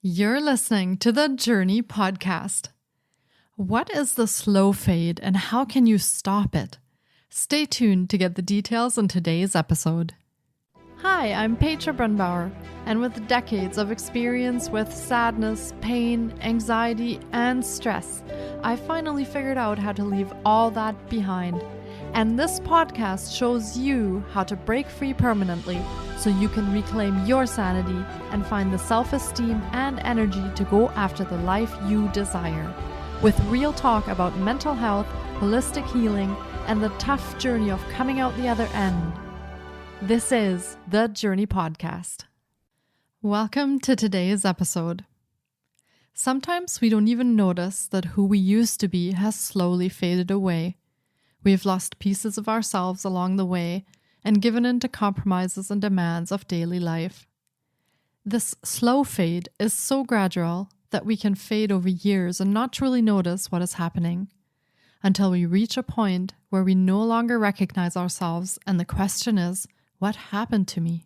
You're listening to the Journey Podcast. What is the slow fade and how can you stop it? Stay tuned to get the details in today's episode. Hi, I'm Patrece James, and with decades of experience with sadness, pain, anxiety, and stress, I finally figured out how to leave all that behind. And this podcast shows you how to break free permanently so you can reclaim your sanity and find the self-esteem and energy to go after the life you desire. With real talk about mental health, holistic healing, and the tough journey of coming out the other end. This is the Journey Podcast. Welcome to today's episode. Sometimes we don't even notice that who we used to be has slowly faded away. We've lost pieces of ourselves along the way and given in to compromises and demands of daily life. This slow fade is so gradual that we can fade over years and not truly notice what is happening until we reach a point where we no longer recognize ourselves, and the question is, what happened to me?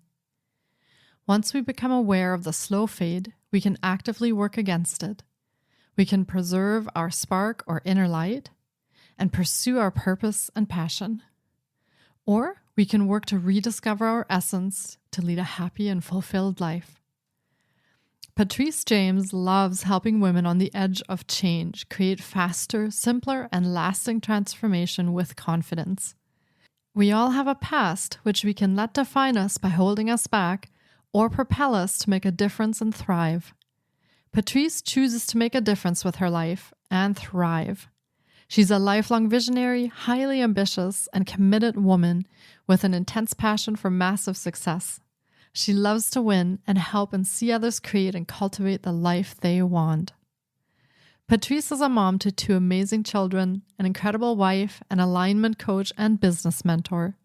Once we become aware of the slow fade, we can actively work against it. We can preserve our spark or inner light and pursue our purpose and passion. Or we can work to rediscover our essence to lead a happy and fulfilled life. Patrece James loves helping women on the edge of change create faster, simpler, and lasting transformation with confidence. We all have a past which we can let define us by holding us back or propel us to make a difference and thrive. Patrece chooses to make a difference with her life and thrive. She's a lifelong visionary, highly ambitious, and committed woman with an intense passion for massive success. She loves to win and help and see others create and cultivate the life they want. Patrece is a mom to 2 amazing children, an incredible wife, an alignment coach, and business mentor.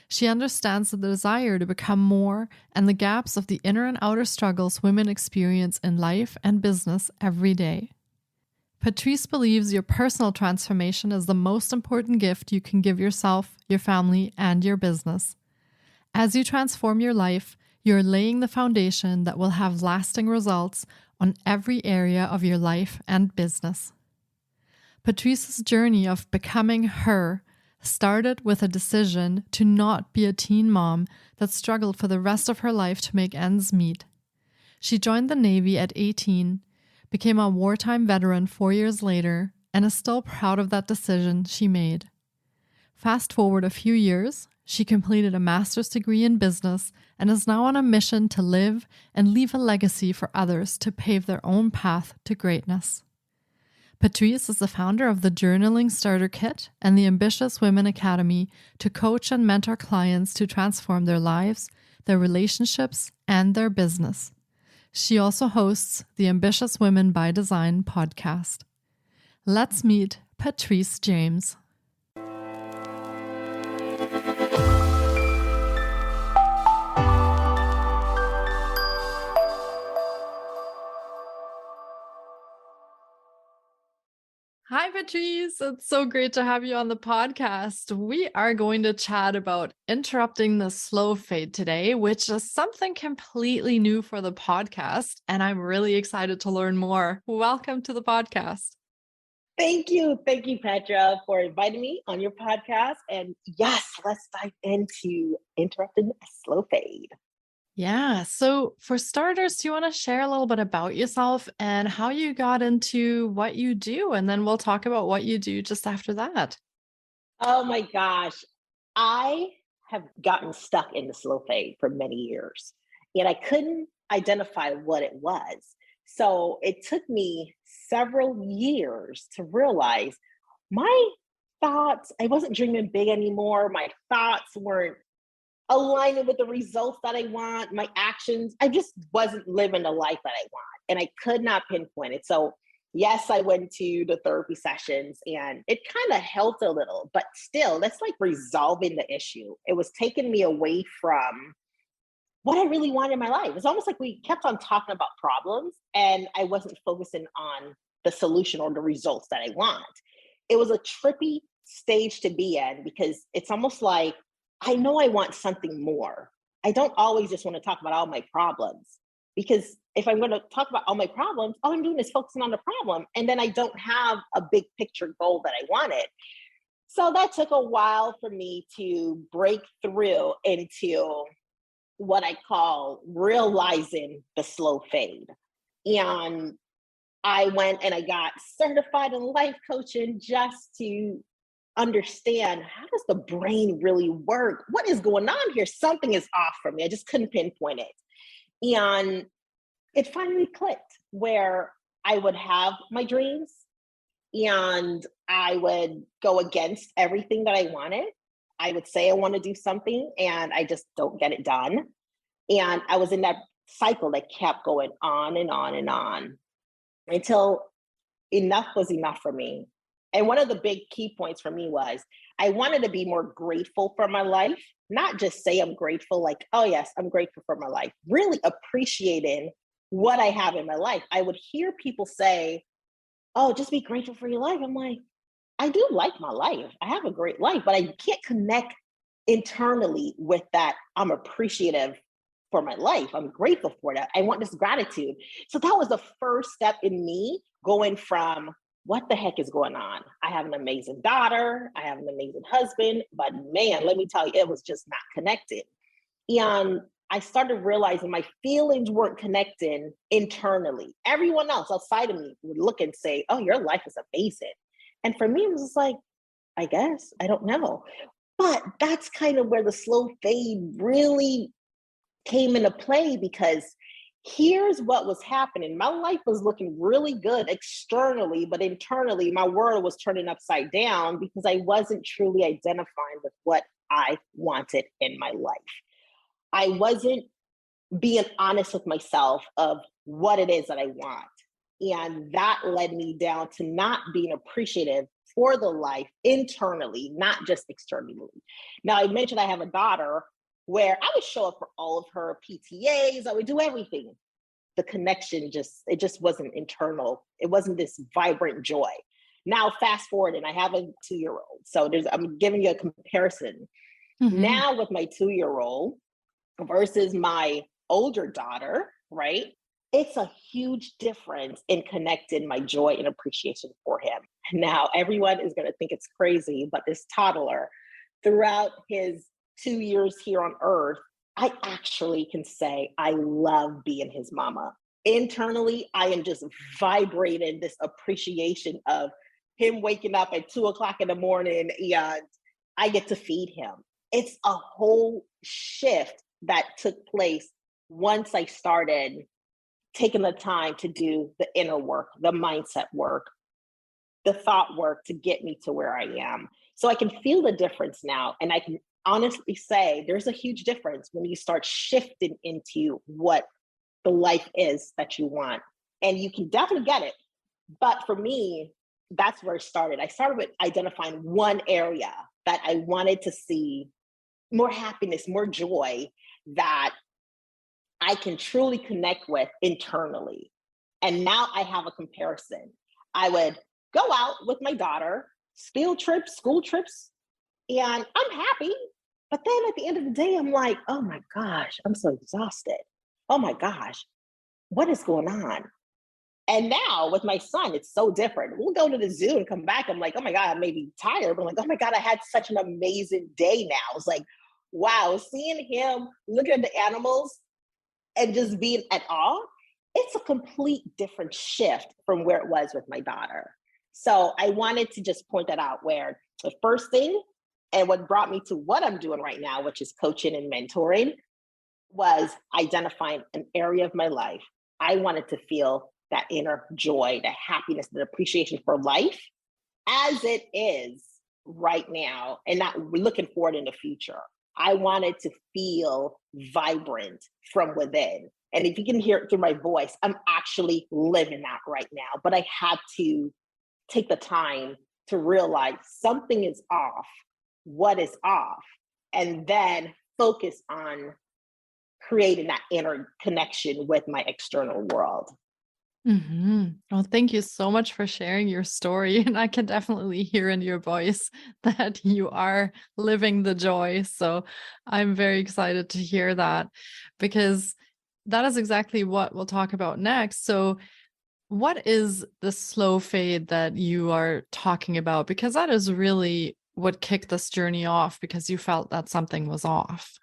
She understands the desire to become more and the gaps of the inner and outer struggles women experience in life and business every day. Patrece believes your personal transformation is the most important gift you can give yourself, your family, and your business. As you transform your life, you're laying the foundation that will have lasting results on every area of your life and business. Patrece's journey of becoming her started with a decision to not be a teen mom that struggled for the rest of her life to make ends meet. She joined the Navy at 18, became a wartime veteran 4 years later, and is still proud of that decision she made. Fast forward a few years, she completed a master's degree in business and is now on a mission to live and leave a legacy for others to pave their own path to greatness. Patrece is the founder of the Journaling Starter Kit and the Ambitious Women Academy to coach and mentor clients to transform their lives, their relationships, and their business. She also hosts the Ambitious Women by Design podcast. Let's meet Patrece James. Hi, Patrece. It's so great to have you on the podcast. We are going to chat about interrupting the slow fade today, which is something completely new for the podcast, and I'm really excited to learn more. Welcome to the podcast. Thank you. Thank you, Petra, for inviting me on your podcast. And yes, let's dive into interrupting a slow fade. Yeah. So for starters, do you want to share a little bit about yourself and how you got into what you do? And then we'll talk about what you do just after that. Oh my gosh. I have gotten stuck in the slow fade for many years, and I couldn't identify what it was. So it took me several years to realize my thoughts, I wasn't dreaming big anymore. My thoughts weren't aligning with the results that I want, my actions. I just wasn't living the life that I want, and I could not pinpoint it. So, yes, I went to the therapy sessions and it kind of helped a little, but still, that's like resolving the issue. It was taking me away from what I really wanted in my life. It's almost like we kept on talking about problems and I wasn't focusing on the solution or the results that I want. It was a trippy stage to be in because it's almost like I know I want something more. I don't always just want to talk about all my problems. Because if I'm going to talk about all my problems, all I'm doing is focusing on the problem. And then I don't have a big picture goal that I wanted. So that took a while for me to break through into what I call realizing the slow fade. And I went and I got certified in life coaching just to understand, how does the brain really work? What is going on here? Something is off for me. I just couldn't pinpoint it. And it finally clicked where I would have my dreams and I would go against everything that I wanted. I would say I want to do something and I just don't get it done. And I was in that cycle that kept going on and on and on until enough was enough for me. And one of the big key points for me was I wanted to be more grateful for my life, not just say I'm grateful, like, oh, yes, I'm grateful for my life, really appreciating what I have in my life. I would hear people say, oh, just be grateful for your life. I'm like, I do like my life. I have a great life, but I can't connect internally with that. I'm appreciative for my life. I'm grateful for that. I want this gratitude. So that was the first step in me going from what the heck is going on? I have an amazing daughter. I have an amazing husband, but man, let me tell you, it was just not connected. And I started realizing my feelings weren't connecting internally. Everyone else outside of me would look and say, oh, your life is amazing. And for me, it was just like, I guess, I don't know. But that's kind of where the slow fade really came into play, because here's what was happening. My life was looking really good externally, but internally, my world was turning upside down because I wasn't truly identifying with what I wanted in my life. I wasn't being honest with myself of what it is that I want. And that led me down to not being appreciative for the life internally, not just externally. Now, I mentioned I have a daughter where I would show up for all of her PTAs, I would do everything. The connection it just wasn't internal. It wasn't this vibrant joy. Now, fast forward, and I have a 2-year-old. So I'm giving you a comparison. Mm-hmm. Now with my 2-year-old versus my older daughter, right? It's a huge difference in connecting my joy and appreciation for him. Now, everyone is going to think it's crazy, but this toddler, throughout his 2 years here on earth, I actually can say I love being his mama. Internally, I am just vibrating this appreciation of him waking up at 2:00 in the morning and I get to feed him. It's a whole shift that took place once I started taking the time to do the inner work, the mindset work, the thought work to get me to where I am. So I can feel the difference now. And I can honestly say there's a huge difference when you start shifting into what the life is that you want. And you can definitely get it. But for me, that's where it started. I started with identifying one area that I wanted to see more happiness, more joy, that I can truly connect with internally. And now I have a comparison. I would go out with my daughter, field trips, school trips, and I'm happy. But then at the end of the day, I'm like, oh my gosh, I'm so exhausted. Oh my gosh, what is going on? And now with my son, it's so different. We'll go to the zoo and come back. I'm like, oh my God, I may be tired, but I'm like, oh my God, I had such an amazing day now. It's like, wow, seeing him looking at the animals and just being at awe, it's a complete different shift from where it was with my daughter. So I wanted to just point that out, where the first thing, and what brought me to what I'm doing right now, which is coaching and mentoring, was identifying an area of my life I wanted to feel that inner joy, the happiness, the appreciation for life as it is right now, and not looking forward in the future. I wanted to feel vibrant from within. And if you can hear it through my voice, I'm actually living that right now. But I had to take the time to realize something is off. What is off? And then focus on creating that inner connection with my external world. Mm-hmm. Well, thank you so much for sharing your story. And I can definitely hear in your voice that you are living the joy. So I'm very excited to hear that, because that is exactly what we'll talk about next. So, what is the slow fade that you are talking about? Because that is really what kicked this journey off because you felt that something was off.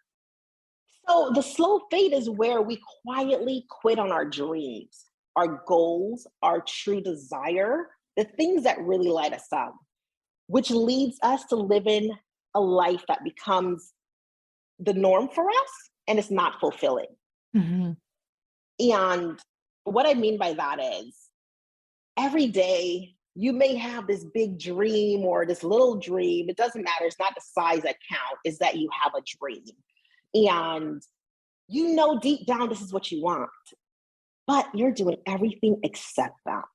So the slow fade is where we quietly quit on our dreams, our goals, our true desire, the things that really light us up, which leads us to living a life that becomes the norm for us and it's not fulfilling. Mhm. And what I mean by that is every day you may have this big dream or this little dream. It doesn't matter. It's not the size that counts, is that you have a dream. And you know deep down this is what you want, but you're doing everything except that.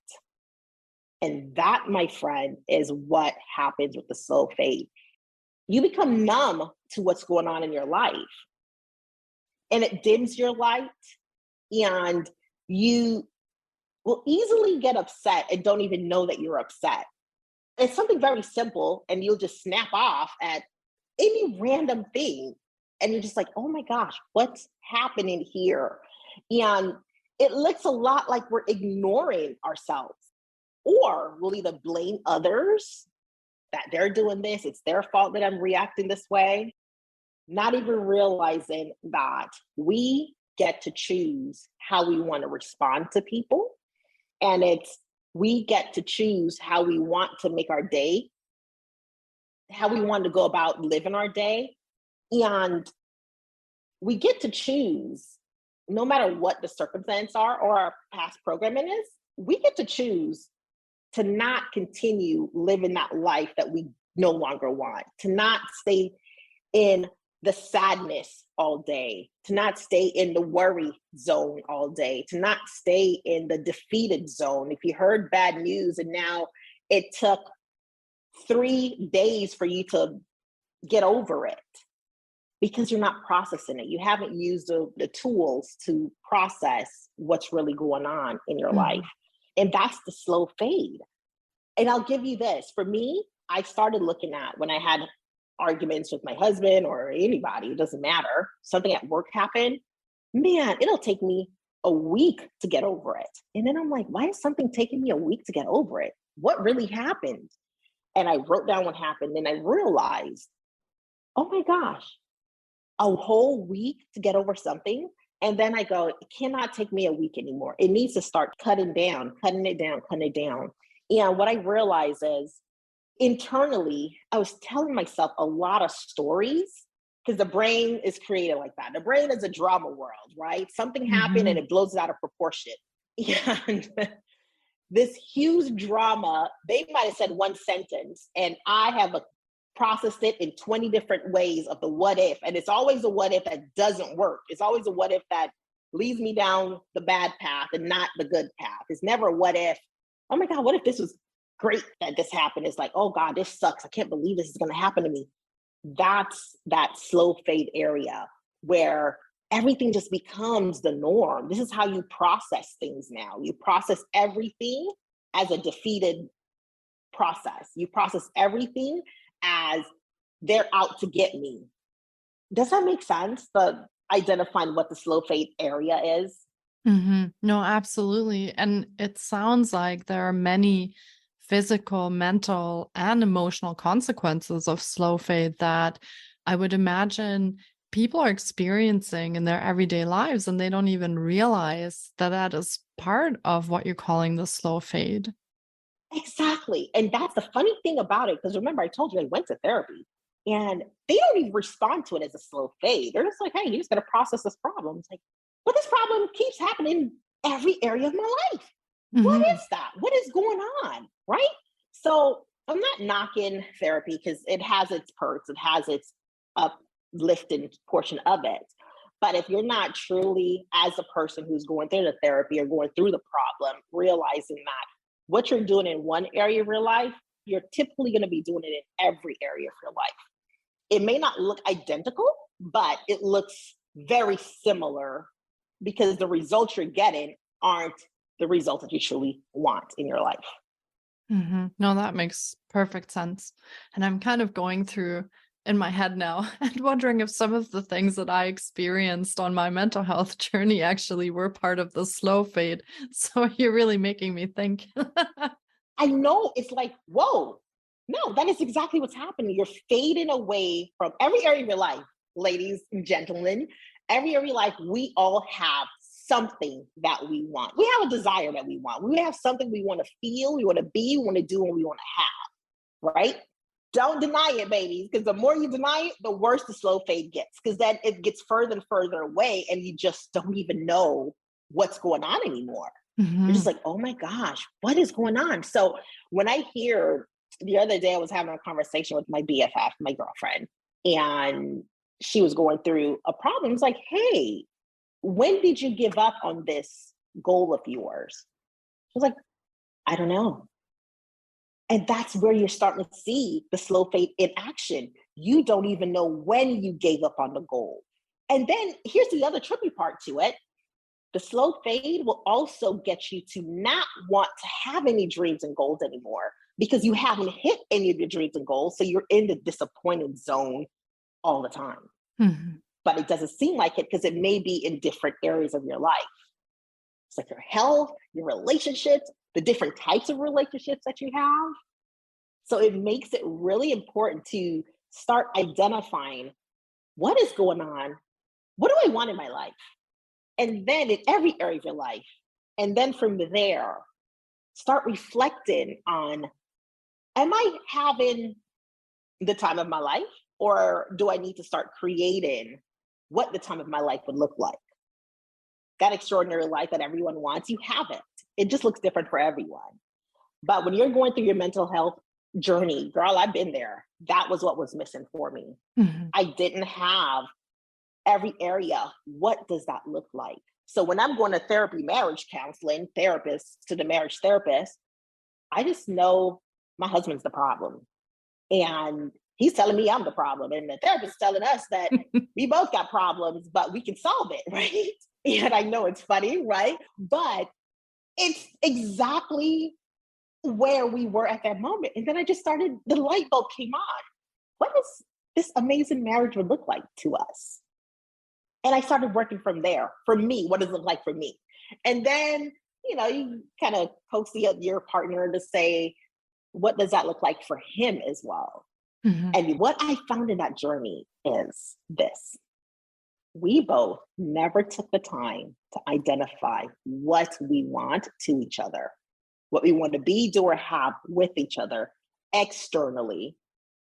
And that, my friend, is what happens with the slow fade. You become numb to what's going on in your life and it dims your light, and you will easily get upset and don't even know that you're upset. It's something very simple, and you'll just snap off at any random thing. And you're just like, oh my gosh, what's happening here? And it looks a lot like we're ignoring ourselves, or we'll either blame others that they're doing this, it's their fault that I'm reacting this way, not even realizing that we get to choose how we want to respond to people. And we get to choose how we want to make our day, how we want to go about living our day. And we get to choose, no matter what the circumstance are or our past programming is, we get to choose to not continue living that life that we no longer want, to not stay in the sadness all day, to not stay in the worry zone all day, to not stay in the defeated zone. If you heard bad news and now it took 3 days for you to get over it because you're not processing it, you haven't used the tools to process what's really going on in your life. Mhm. And that's the slow fade. And I'll give you this. For me, I started looking at when I had arguments with my husband or anybody, it doesn't matter, something at work happened, man, it'll take me a week to get over it. And then I'm like, why is something taking me a week to get over it? What really happened? And I wrote down what happened and I realized, oh my gosh, a whole week to get over something. And then I go, it cannot take me a week anymore. It needs to start cutting it down, cutting it down. And what I realize is internally, I was telling myself a lot of stories because the brain is created like that. The brain is a drama world, right? Something happened and Mhm. it blows it out of proportion. And this huge drama, they might have said one sentence, and I have processed it in 20 different ways of the what if. And it's always a what if that doesn't work. It's always a what if that leads me down the bad path and not the good path. It's never a what if, oh my God, what if this was great that this happened? It's like, oh God, this sucks. I can't believe this is going to happen to me. That's that slow fade area where everything just becomes the norm. This is how you process things now. You process everything as a defeated process. You process everything as they're out to get me. Does that make sense? The identifying what the slow fade area is? No, absolutely. And it sounds like there are many physical, mental, and emotional consequences of slow fade that I would imagine people are experiencing in their everyday lives, and they don't even realize that that is part of what you're calling the slow fade. Exactly. And that's the funny thing about it. Because remember, I told you I went to therapy and they don't even respond to it as a slow fade. They're just like, hey, you just got to process this problem. It's like, but this problem keeps happening in every area of my life. What Hmm. is that? What is going on? Right. So I'm not knocking therapy because it has its perks, it has its uplifting portion of it. But if you're not truly, as a person who's going through the therapy or going through the problem, realizing that what you're doing in one area of your life, you're typically going to be doing it in every area of your life. It may not look identical, but it looks very similar because the results you're getting aren't the results that you truly want in your life. No, that makes perfect sense. And I'm kind of going through in my head now and wondering if some of the things that I experienced on my mental health journey actually were part of the slow fade. So you're really making me think. I know it's like, whoa, no, that is exactly what's happening. You're fading away from every area of your life, ladies and gentlemen. Every area of your life, we all have something that we want. We have a desire that we want. We have something we want to feel, we want to be, we want to do, and we want to have, right? Don't deny it, babies, because the more you deny it, the worse the slow fade gets, because then it gets further and further away, and you just don't even know what's going on anymore. You're just Mhm. like, oh my gosh, what is going on? So when I hear the other day, I was having a conversation with my BFF, my girlfriend, and she was going through a problem. It's like, hey, when did you give up on this goal of yours? She was like, I don't know. And that's where you're starting to see the slow fade in action. You don't even know when you gave up on the goal. And then here's the other tricky part to it. The slow fade will also get you to not want to have any dreams and goals anymore because you haven't hit any of your dreams and goals. So you're in the disappointed zone all the time. Mhm. But it doesn't seem like it because it may be in different areas of your life. It's like your health, your relationships, the different types of relationships that you have. So it makes it really important to start identifying what is going on. What do I want in my life? And then in every area of your life. And then from there, start reflecting on, am I having the time of my life? Or do I need to start creating what the time of my life would look like? That extraordinary life that everyone wants, you have it. It just looks different for everyone. But when you're going through your mental health journey, girl, I've been there. That was what was missing for me. Mhm. I didn't have every area. What does that look like? So when I'm going to therapy, marriage counseling, therapist to the marriage therapist, I just know my husband's the problem. And he's telling me I'm the problem. And the therapist telling us that we both got problems, but we can solve it, right? And I know it's funny, right? But it's exactly where we were at that moment. And then I just started, the light bulb came on. What does this amazing marriage would look like to us? And I started working from there. For me, what does it look like for me? And then, you kind of coax your partner to say, what does that look like for him as well? Mhm. And what I found in that journey is this. We both never took the time to identify what we want to each other, what we want to be, do, or have with each other externally.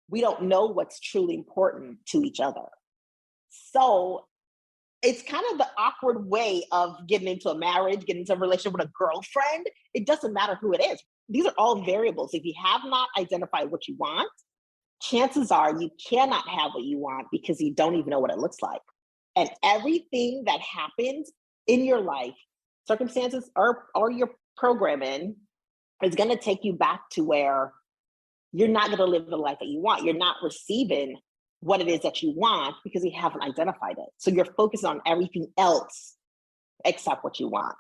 We don't know what's truly important to each other. So it's kind of the awkward way of getting into a marriage, getting into a relationship with a girlfriend. It doesn't matter who it is. These are all variables. If you have not identified what you want, chances are you cannot have what you want because you don't even know what it looks like. And everything that happens in your life, circumstances or your programming, is going to take you back to where you're not going to live the life that you want. You're not receiving what it is that you want because you haven't identified it. So you're focused on everything else except what you want.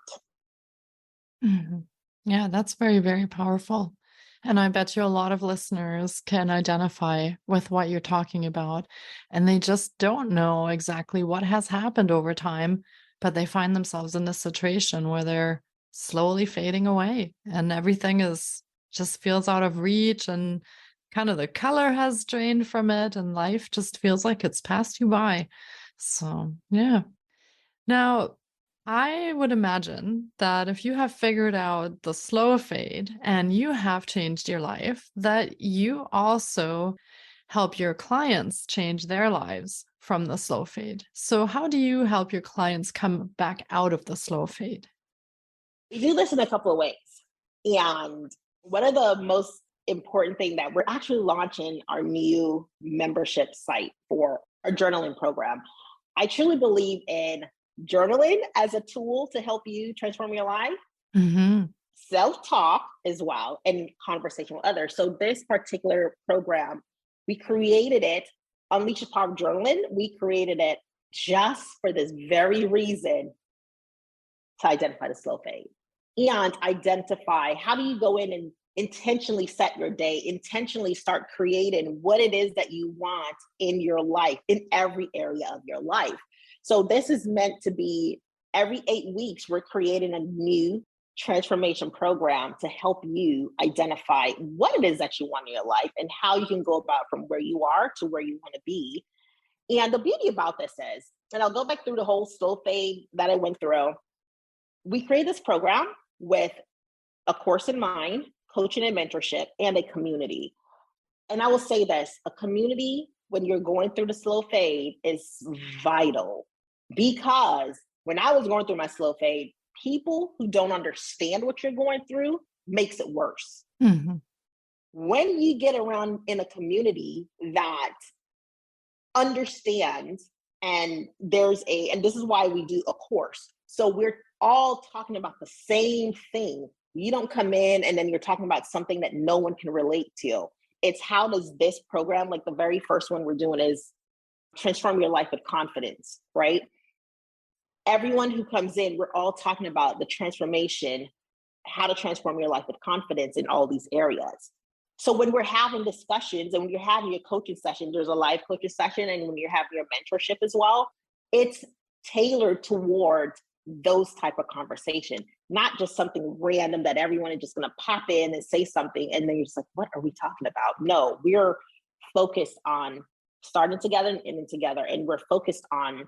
Mhm. Yeah, that's very, very powerful. And I bet you a lot of listeners can identify with what you're talking about. And they just don't know exactly what has happened over time, but they find themselves in this situation where they're slowly fading away and everything is just feels out of reach and kind of the color has drained from it and life just feels like it's passed you by. So, yeah. Now, I would imagine that if you have figured out the slow fade and you have changed your life, that you also help your clients change their lives from the slow fade. So, how do you help your clients come back out of the slow fade? We do this in a couple of ways. And one of the most important thing that we're actually launching our new membership site for our journaling program. I truly believe in journaling as a tool to help you transform your life, Hmm. self-talk as well, and conversation with others. So this particular program, we created it, Unleash the Power of Journaling. We created it just for this very reason, to identify the slow fade and identify how do you go in and intentionally set your day, intentionally start creating what it is that you want in your life, in every area of your life. So this is meant to be every 8 weeks, we're creating a new transformation program to help you identify what it is that you want in your life and how you can go about from where you are to where you want to be. And the beauty about this is, and I'll go back through the whole slow fade that I went through. We created this program with a course in mind, coaching and mentorship, and a community. And I will say this, a community when you're going through the slow fade is vital, because when I was going through my slow fade, people who don't understand what you're going through makes it worse. Mhm. When you get around in a community that understands, and this is why we do a course. So we're all talking about the same thing. You don't come in and then you're talking about something that no one can relate to. It's how does this program, like the very first one we're doing is transform your life with confidence, right? Everyone who comes in, we're all talking about the transformation, how to transform your life with confidence in all these areas. So when we're having discussions and when you're having your coaching session, there's a live coaching session, and when you're having your mentorship as well, it's tailored towards those type of conversation, not just something random that everyone is just going to pop in and say something and then you're just like, what are we talking about? No, we're focused on starting together and ending together, and we're focused on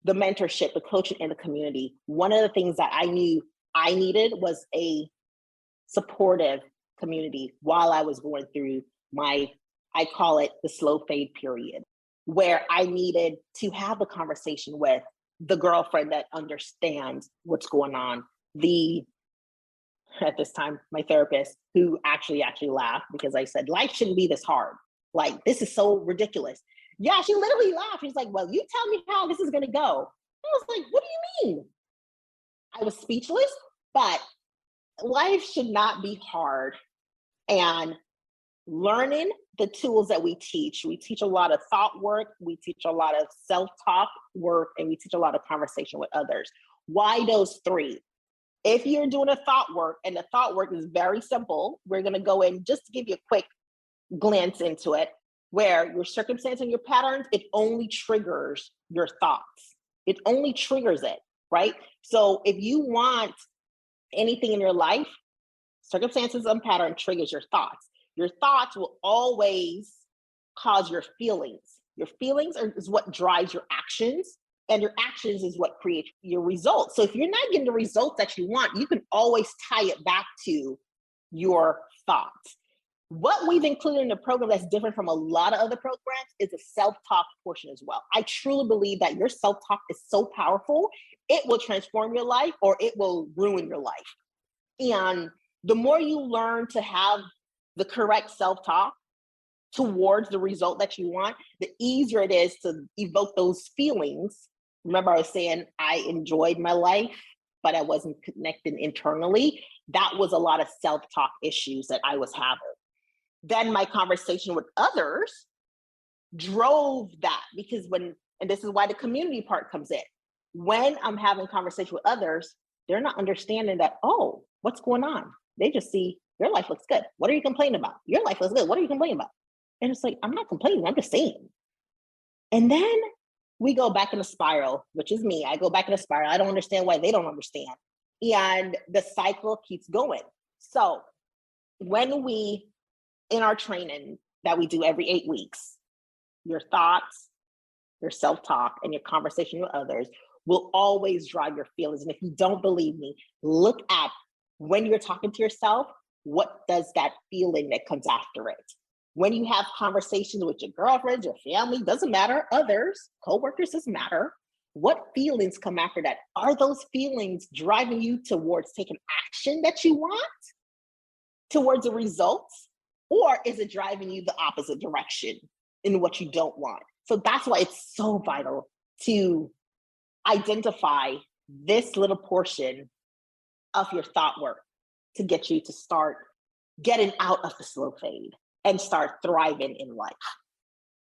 the mentorship, the coaching, and the community. One of the things that I knew I needed was a supportive community while I was going through I call it the slow fade period, where I needed to have a conversation with the girlfriend that understands what's going on. At this time, my therapist, who actually laughed because I said, life shouldn't be this hard. Like, this is so ridiculous. Yeah, she literally laughed. She's like, well, you tell me how this is going to go. I was like, what do you mean? I was speechless, but life should not be hard. And learning the tools that we teach a lot of thought work, we teach a lot of self-talk work, and we teach a lot of conversation with others. Why those three? If you're doing a thought work, and the thought work is very simple, we're going to go in just to give you a quick glance into it, where your circumstance and your patterns, it only triggers your thoughts. It only triggers it, right? So if you want anything in your life, circumstances and pattern triggers your thoughts. Your thoughts will always cause your feelings. Your feelings is what drives your actions, and your actions is what creates your results. So if you're not getting the results that you want, you can always tie it back to your thoughts. What we've included in the program that's different from a lot of other programs is a self-talk portion as well. I truly believe that your self-talk is so powerful, it will transform your life or it will ruin your life. And the more you learn to have the correct self-talk towards the result that you want, the easier it is to evoke those feelings. Remember, I was saying I enjoyed my life, but I wasn't connected internally. That was a lot of self-talk issues that I was having. Then my conversation with others drove that, because and this is why the community part comes in. When I'm having conversation with others, they're not understanding that, oh, what's going on? They just see your life looks good. What are you complaining about? Your life looks good. What are you complaining about? And it's like, I'm not complaining. I'm just saying. And then we go back in a spiral, which is me. I go back in a spiral. I don't understand why they don't understand. And the cycle keeps going. So when in our training that we do every 8 weeks, your thoughts, your self-talk, and your conversation with others will always drive your feelings. And if you don't believe me, look at when you're talking to yourself, what does that feeling that comes after it? When you have conversations with your girlfriends, your family, doesn't matter, others, coworkers, doesn't matter, what feelings come after that? Are those feelings driving you towards taking action that you want, towards the results? Or is it driving you the opposite direction in what you don't want? So that's why it's so vital to identify this little portion of your thought work to get you to start getting out of the slow fade and start thriving in life.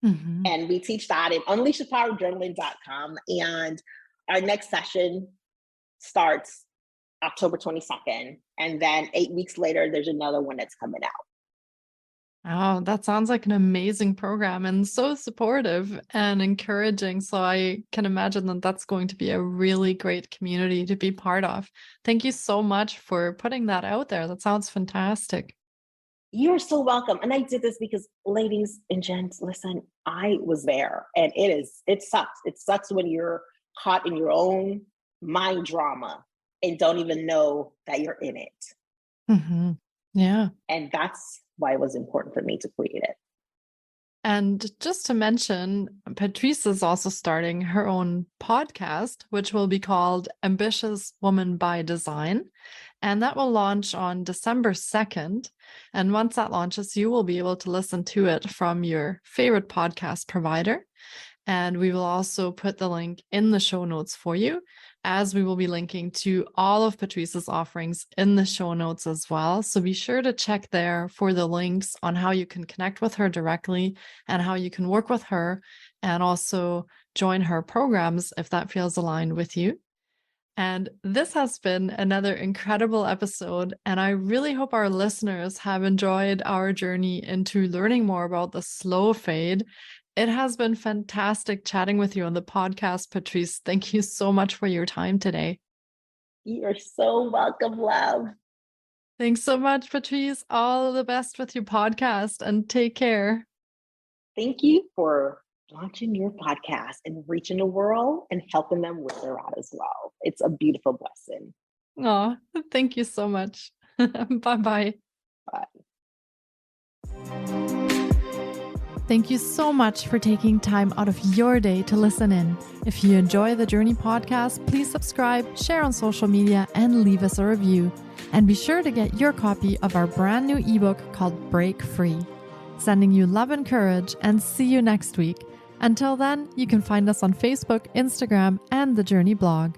Mm-hmm. And we teach that at unleashthepowerjournaling.com. And our next session starts October 22nd. And then 8 weeks later, there's another one that's coming out. Oh, that sounds like an amazing program and so supportive and encouraging. So I can imagine that that's going to be a really great community to be part of. Thank you so much for putting that out there. That sounds fantastic. You're so welcome. And I did this because, ladies and gents, listen, I was there, and it sucks. It sucks when you're caught in your own mind drama and don't even know that you're in it. Hmm. Yeah. And that's why it was important for me to create it. And just to mention, Patrece is also starting her own podcast, which will be called Ambitious Woman by Design. And that will launch on December 2nd. And once that launches, you will be able to listen to it from your favorite podcast provider. And we will also put the link in the show notes for you, as we will be linking to all of Patrece's offerings in the show notes as well. So be sure to check there for the links on how you can connect with her directly and how you can work with her and also join her programs if that feels aligned with you. And this has been another incredible episode. And I really hope our listeners have enjoyed our journey into learning more about the slow fade. It has been fantastic chatting with you on the podcast, Patrece. Thank you so much for your time today. You're so welcome, love. Thanks so much, Patrece. All the best with your podcast and take care. Thank you for launching your podcast and reaching the world and helping them where they're at as well. It's a beautiful blessing. Oh, thank you so much. Bye-bye. Bye. Thank you so much for taking time out of your day to listen in. If you enjoy the Journey podcast, please subscribe, share on social media, and leave us a review. And be sure to get your copy of our brand new ebook called Break Free. Sending you love and courage, and see you next week. Until then, you can find us on Facebook, Instagram, and the Journey blog.